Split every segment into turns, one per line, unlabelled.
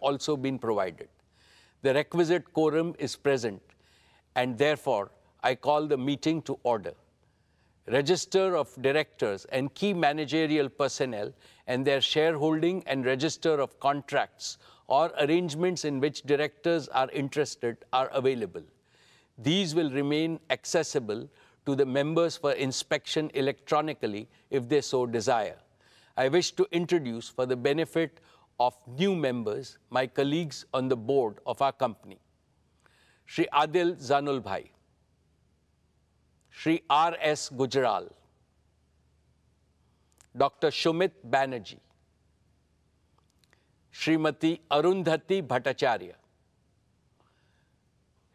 also been provided. The requisite quorum is present, and therefore I call the meeting to order. Register of directors and key managerial personnel and their shareholding and register of contracts or arrangements in which directors are interested are available. These will remain accessible to the members for inspection electronically if they so desire. I wish to introduce, for the benefit of new members, my colleagues on the board of our company. Shri Adil Zanul Bhai, Shri R.S. Gujral, Dr. Shumit Banerjee, Srimati Arundhati Bhattacharya,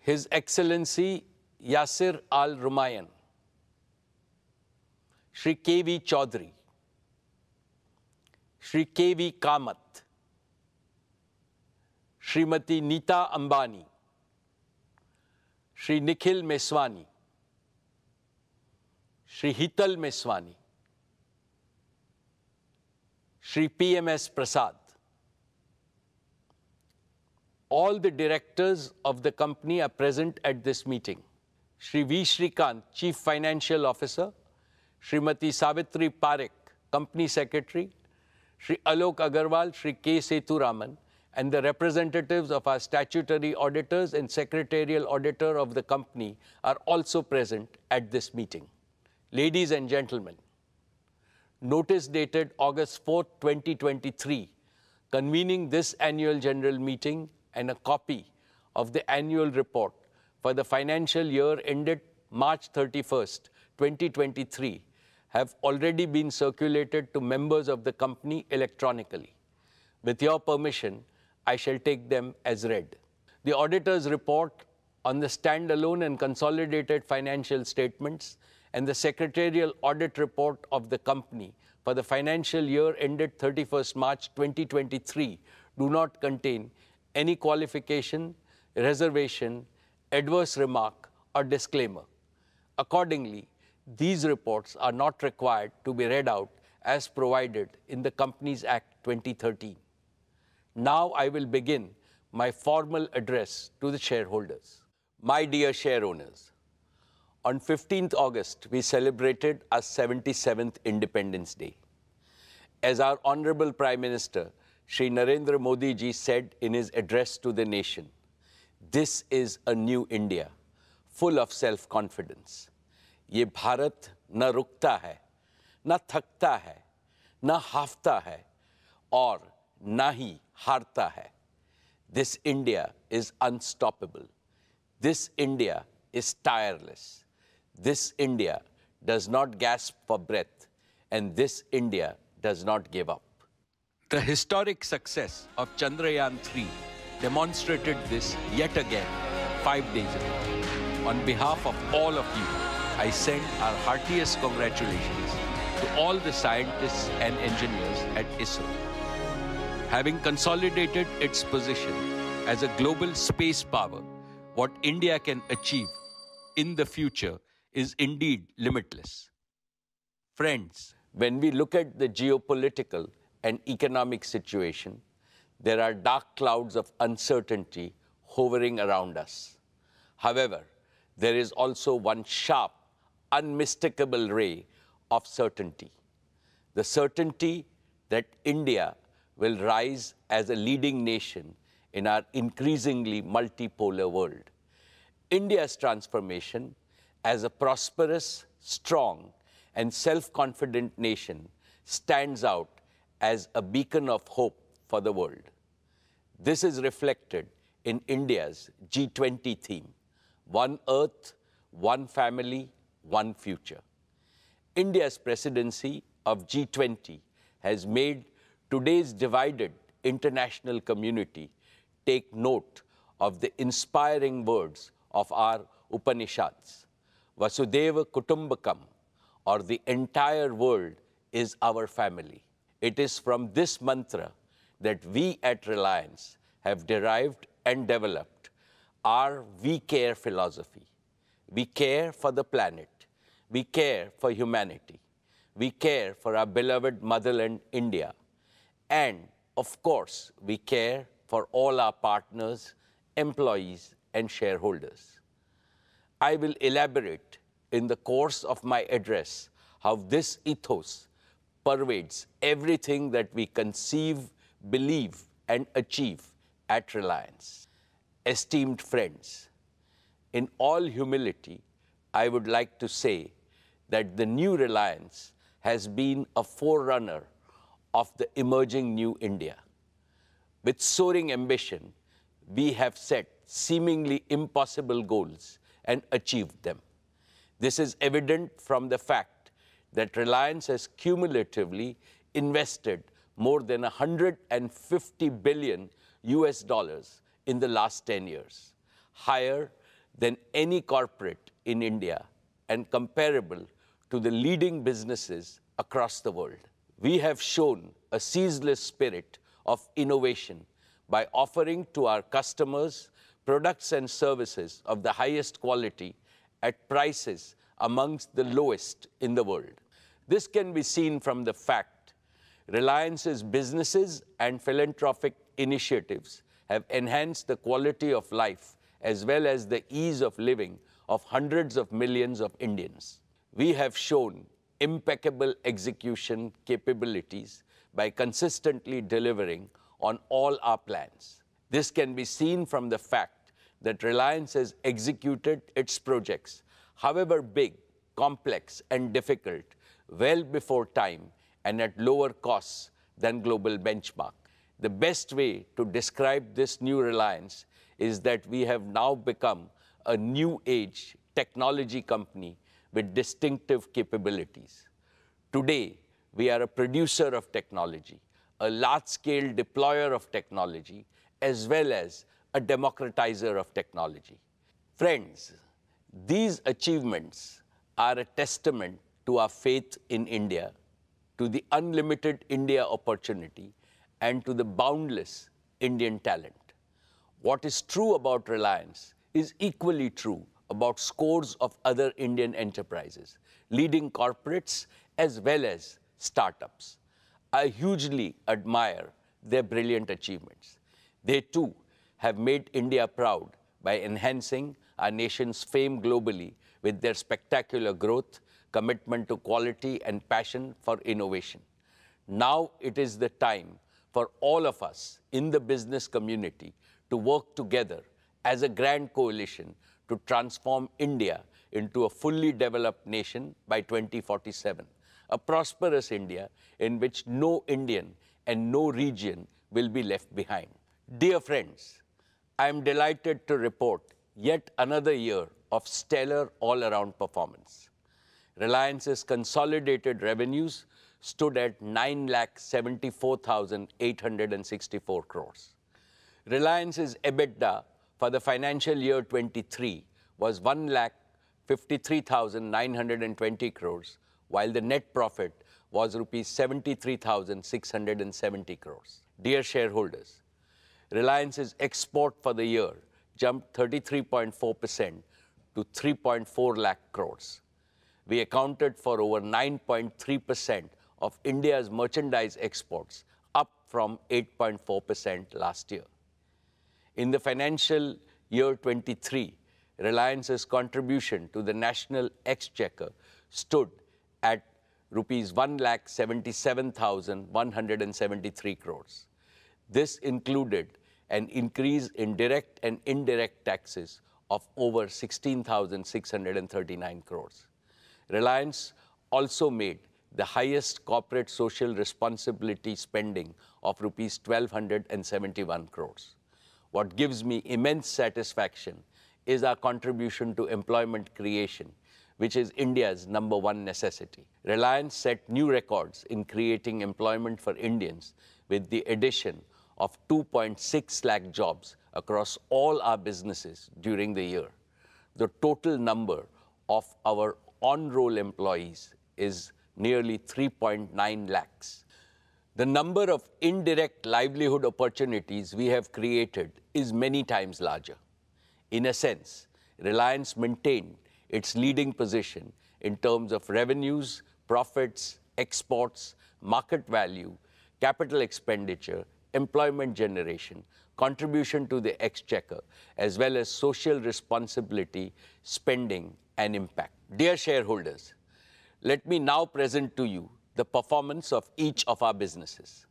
His Excellency Yasir Al-Rumayyan, Shri K.V. Chaudhary, Shri K.V. Kamath, Srimati Neeta Ambani, Shri Nikhil Meswani, Shri Hital Meswani, Shri P.M.S. Prasad. All the directors of the company are present at this meeting. Shri V. Shrikant, Chief Financial Officer, Srimati Savitri Parekh, Company Secretary, Shri Alok Agarwal, Shri K. Sethuraman, and the representatives of our statutory auditors and secretarial auditor of the company are also present at this meeting. Ladies and gentlemen, notice dated August 4, 2023, convening this annual general meeting and a copy of the annual report for the financial year ended March 31st, 2023, have already been circulated to members of the company electronically. With your permission, I shall take them as read. The auditor's report on the standalone and consolidated financial statements and the secretarial audit report of the company for the financial year ended 31st March 2023 do not contain any qualification, reservation, adverse remark, or disclaimer. Accordingly, these reports are not required to be read out as provided in the Companies Act 2013. Now I will begin my formal address to the shareholders. My dear share owners, on 15th August, we celebrated our 77th Independence Day. As our Honorable Prime Minister, Shri Narendra Modi ji said in his address to the nation, this is a new India, full of self-confidence. ये भारत न रुकता है, न थकता है, न हाफता है, और न ही हारता है. This India is unstoppable. This India is tireless. This India does not gasp for breath, and this India does not give up. The historic success of Chandrayaan-3 demonstrated this yet again 5 days ago. On behalf of all of you, I send our heartiest congratulations to all the scientists and engineers at ISRO. Having consolidated its position as a global space power, what India can achieve in the future is indeed limitless. Friends, when we look at the geopolitical and economic situation, there are dark clouds of uncertainty hovering around us. However, there is also one sharp, unmistakable ray of certainty. The certainty that India will rise as a leading nation in our increasingly multipolar world. India's transformation as a prosperous, strong, and self-confident nation stands out as a beacon of hope for the world. This is reflected in India's G20 theme, One Earth, One Family, One Future. India's presidency of G20 has made today's divided international community take note of the inspiring words of our Upanishads. Vasudeva Kutumbakam, or the entire world is our family. It is from this mantra that we at Reliance have derived and developed our We Care philosophy. We care for the planet. We care for humanity. We care for our beloved motherland, India. And, of course, we care for all our partners, employees, and shareholders. I will elaborate in the course of my address how this ethos pervades everything that we conceive, believe, and achieve at Reliance. Esteemed friends, in all humility, I would like to say that the new Reliance has been a forerunner of the emerging new India. With soaring ambition, we have set seemingly impossible goals and achieved them. This is evident from the fact that Reliance has cumulatively invested more than $150 billion in the last 10 years, higher than any corporate in India and comparable to the leading businesses across the world. We have shown a ceaseless spirit of innovation by offering to our customers products and services of the highest quality at prices amongst the lowest in the world. This can be seen from the fact Reliance's businesses and philanthropic initiatives have enhanced the quality of life as well as the ease of living of hundreds of millions of Indians. We have shown impeccable execution capabilities by consistently delivering on all our plans. This can be seen from the fact that Reliance has executed its projects, however big, complex, and difficult, well before time and at lower costs than global benchmark. The best way to describe this new Reliance is that we have now become a new age technology company with distinctive capabilities. Today, we are a producer of technology, a large-scale deployer of technology, as well as a democratizer of technology. Friends, these achievements are a testament to our faith in India, to the unlimited India opportunity, and to the boundless Indian talent. What is true about Reliance is equally true about scores of other Indian enterprises, leading corporates as well as startups. I hugely admire their brilliant achievements. They too have made India proud by enhancing our nation's fame globally with their spectacular growth, commitment to quality, and passion for innovation. Now it is the time for all of us in the business community to work together as a grand coalition to transform India into a fully developed nation by 2047, a prosperous India in which no Indian and no region will be left behind. Dear friends, I am delighted to report yet another year of stellar all-around performance. Reliance's consolidated revenues stood at 9,74,864 crores. Reliance's EBITDA for the financial year 23 was 1,53,920 crores, while the net profit was rupees 73,670 crores. Dear shareholders, Reliance's export for the year jumped 33.4% to 3.4 lakh crores. We accounted for over 9.3% of India's merchandise exports, up from 8.4% last year. In the financial year 23, Reliance's contribution to the national exchequer stood at rupees 1,77,173 crores. This included an increase in direct and indirect taxes of over 16,639 crores. Reliance also made the highest corporate social responsibility spending of rupees 1,271 crores. What gives me immense satisfaction is our contribution to employment creation, which is India's #1 necessity. Reliance set new records in creating employment for Indians with the addition of 2.6 lakh jobs across all our businesses during the year. The total number of our on-roll employees is nearly 3.9 lakhs. The number of indirect livelihood opportunities we have created is many times larger. In a sense, Reliance maintained its leading position in terms of revenues, profits, exports, market value, capital expenditure, employment generation, contribution to the exchequer, as well as social responsibility, spending, and impact. Dear shareholders, let me now present to you the performance of each of our businesses.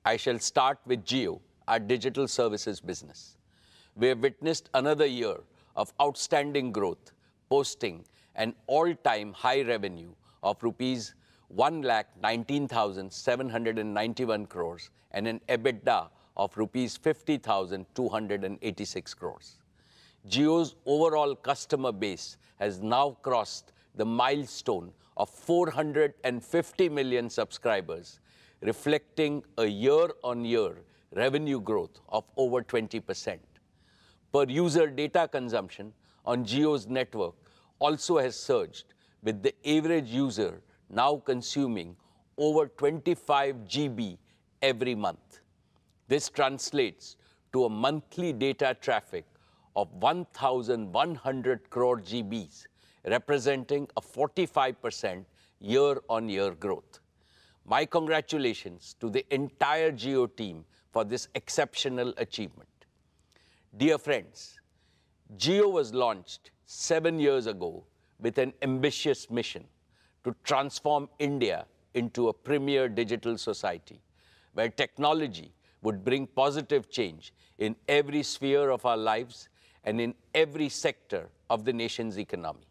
I shall start with Jio, our digital services business. We have witnessed another year of outstanding growth, posting an all-time high revenue of rupees 1,19,791 crores and an EBITDA of rupees 50,286 crores. Jio's overall customer base has now crossed the milestone of 450 million subscribers, reflecting a year-on-year revenue growth of over 20%. Per user data consumption on Jio's network also has surged, with the average user now consuming over 25 GB every month. This translates to a monthly data traffic of 1,100 crore GBs, representing a 45% year-on-year growth. My congratulations to the entire Jio team for this exceptional achievement. Dear friends, Jio was launched 7 years ago with an ambitious mission to transform India into a premier digital society, where technology would bring positive change in every sphere of our lives and in every sector of the nation's economy.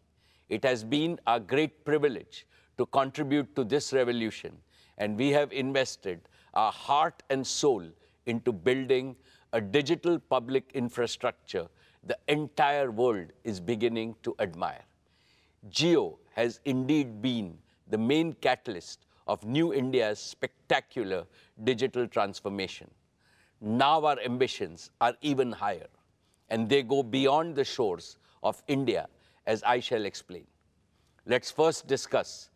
It has been our great privilege to contribute to this revolution, and we have invested our heart and soul into building a digital public infrastructure the entire world is beginning to admire. Jio has indeed been the main catalyst of New India's spectacular digital transformation. Now our ambitions are even higher, and they go beyond the shores of India, as I shall explain. Let's first discuss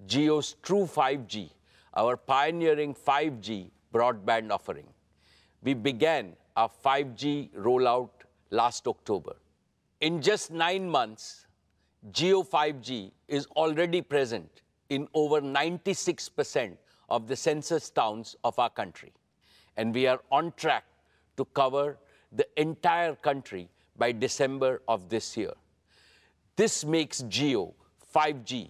Jio's True 5G, our pioneering 5G broadband offering. We began our 5G rollout last October. In just 9 months, Jio 5G is already present in over 96% of the census towns of our country, and we are on track to cover the entire country by December of this year. This makes Jio 5G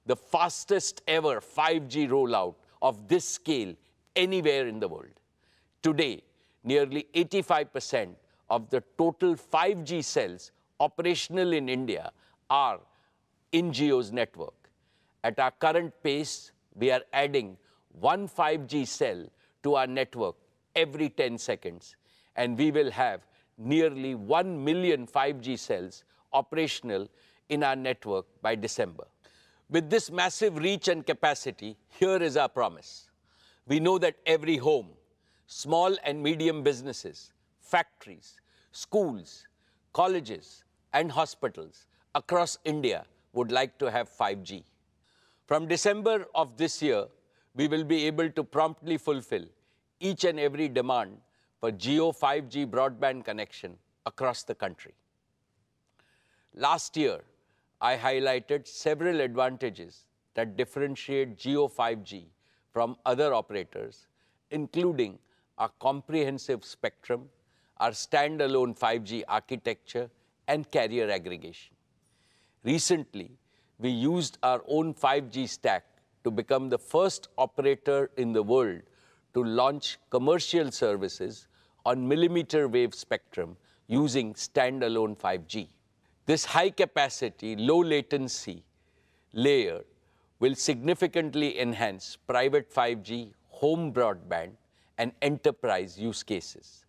the fastest ever 5G rollout of this scale anywhere in the world. Today, nearly 85% of the total 5G cells operational in India are in Jio's network. At our current pace, we are adding one 5G cell to our network every 10 seconds, and we will have nearly 1 million 5G cells operational in our network by December. With this massive reach and capacity, here is our promise. We know that every home, small and medium businesses, factories, schools, colleges, and hospitals across India would like to have 5G. From December of this year, we will be able to promptly fulfill each and every demand for Jio 5G broadband connection across the country. Last year, I highlighted several advantages that differentiate Jio 5G from other operators, including our comprehensive spectrum, our standalone 5G architecture, and carrier aggregation. Recently, we used our own 5G stack to become the first operator in the world to launch commercial services on millimeter wave spectrum using standalone 5G. This high-capacity, low-latency layer will significantly enhance private 5G, home broadband, and enterprise use cases.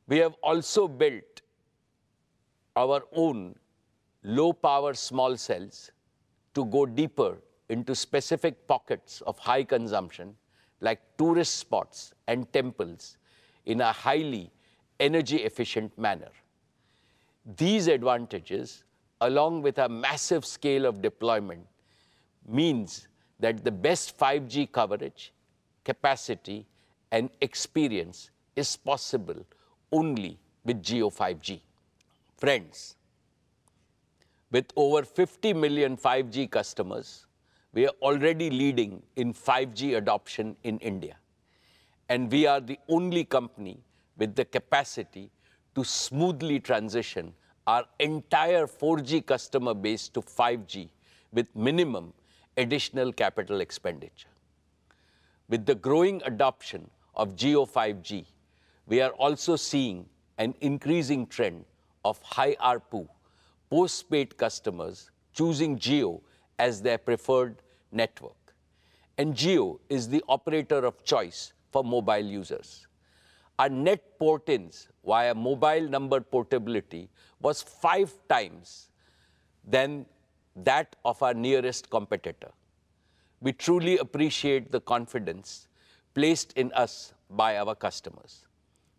We have also built our own low-power small cells to go deeper into specific pockets of high consumption, like tourist spots and temples, in a highly energy-efficient manner. These advantages, along with a massive scale of deployment, means that the best 5G coverage, capacity, and experience is possible only with Jio 5G. Friends, with over 50 million 5G customers, we are already leading in 5G adoption in India. and we are the only company with the capacity to smoothly transition our entire 4G customer base to 5G with minimum additional capital expenditure. With the growing adoption of Jio 5G, we are also seeing an increasing trend of high ARPU post-paid customers choosing Jio as their preferred network. And Jio is the operator of choice for mobile users. Our net port-ins via mobile number portability was 5 times than that of our nearest competitor. We truly appreciate the confidence placed in us by our customers.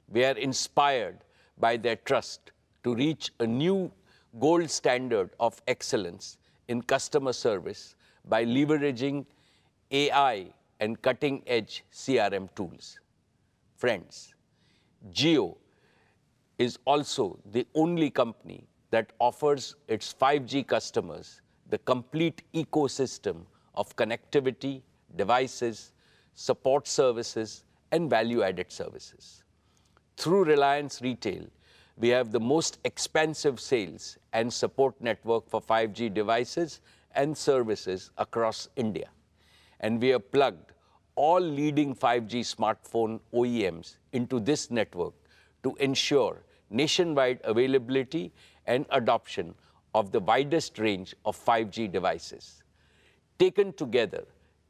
We are inspired by their trust to reach a new gold standard of excellence in customer service by leveraging AI and cutting-edge CRM tools. Friends, Jio is also the only company that offers its 5G customers the complete ecosystem of connectivity, devices, support services, and value-added services. Through Reliance Retail, we have the most expansive sales and support network for 5G devices and services across India. And we have plugged all leading 5G smartphone OEMs into this network to ensure nationwide availability and adoption of the widest range of 5G devices. Taken together,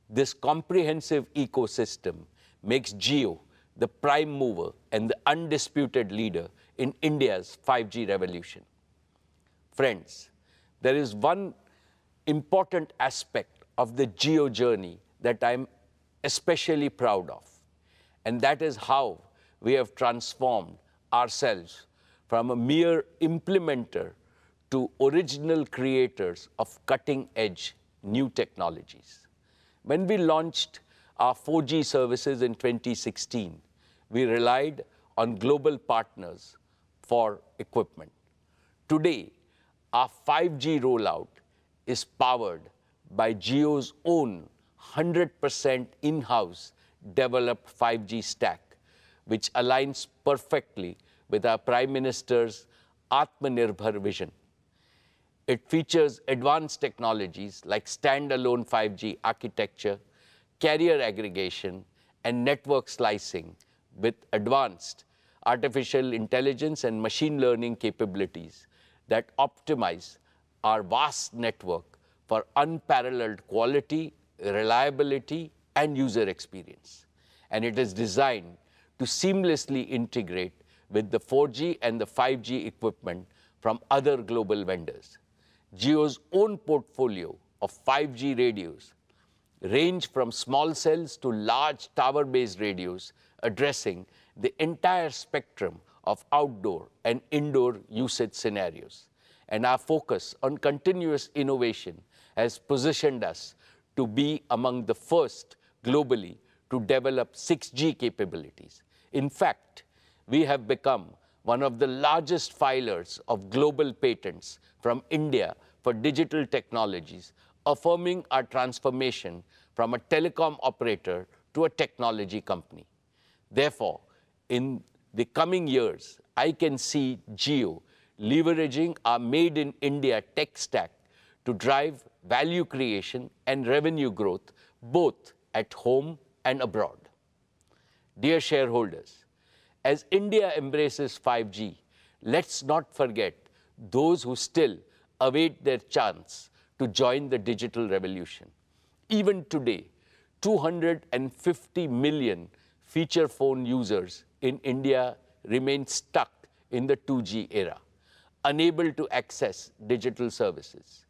this comprehensive ecosystem makes Jio the prime mover and the undisputed leader in India's 5G revolution. Friends, there is one important aspect of the Jio journey that I'm especially proud of, and that is how we have transformed ourselves from a mere implementer to original creators of cutting-edge new technologies. When we launched our 4G services in 2016, we relied on global partners for equipment. Today, our 5G rollout is powered by Jio's own 100% in-house developed 5G stack, which aligns perfectly with our Prime Minister's Atmanirbhar vision. It features advanced technologies like standalone 5G architecture, carrier aggregation, and network slicing with advanced artificial intelligence and machine learning capabilities that optimize our vast network for unparalleled quality, reliability, and user experience. And it is designed to seamlessly integrate with the 4G and the 5G equipment from other global vendors. Jio's own portfolio of 5G radios range from small cells to large tower-based radios, addressing the entire spectrum of outdoor and indoor usage scenarios. And our focus on continuous innovation has positioned us to be among the first globally to develop 6G capabilities. In fact, we have become one of the largest filers of global patents from India for digital technologies, affirming our transformation from a telecom operator to a technology company. Therefore, in the coming years, I can see Jio leveraging our Made in India tech stack to drive value creation and revenue growth both at home and abroad. Dear shareholders, as India embraces 5G, let's not forget those who still await their chance to join the digital revolution. Even today, 250 million feature phone users in India remain stuck in the 2G era, unable to access digital services.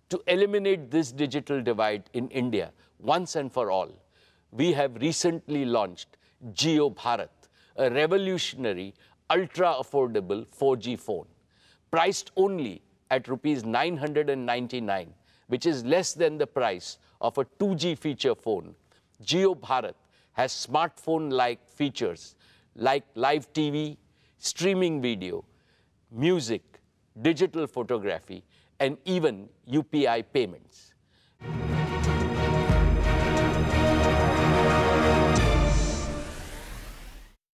To eliminate this digital divide in India once and for all, we have recently launched Jio Bharat, a revolutionary, ultra-affordable 4G phone, priced only at Rs 999, which is less than the price of a 2G feature phone. Jio Bharat has smartphone-like features like live TV, streaming video, music, digital photography, and even UPI payments.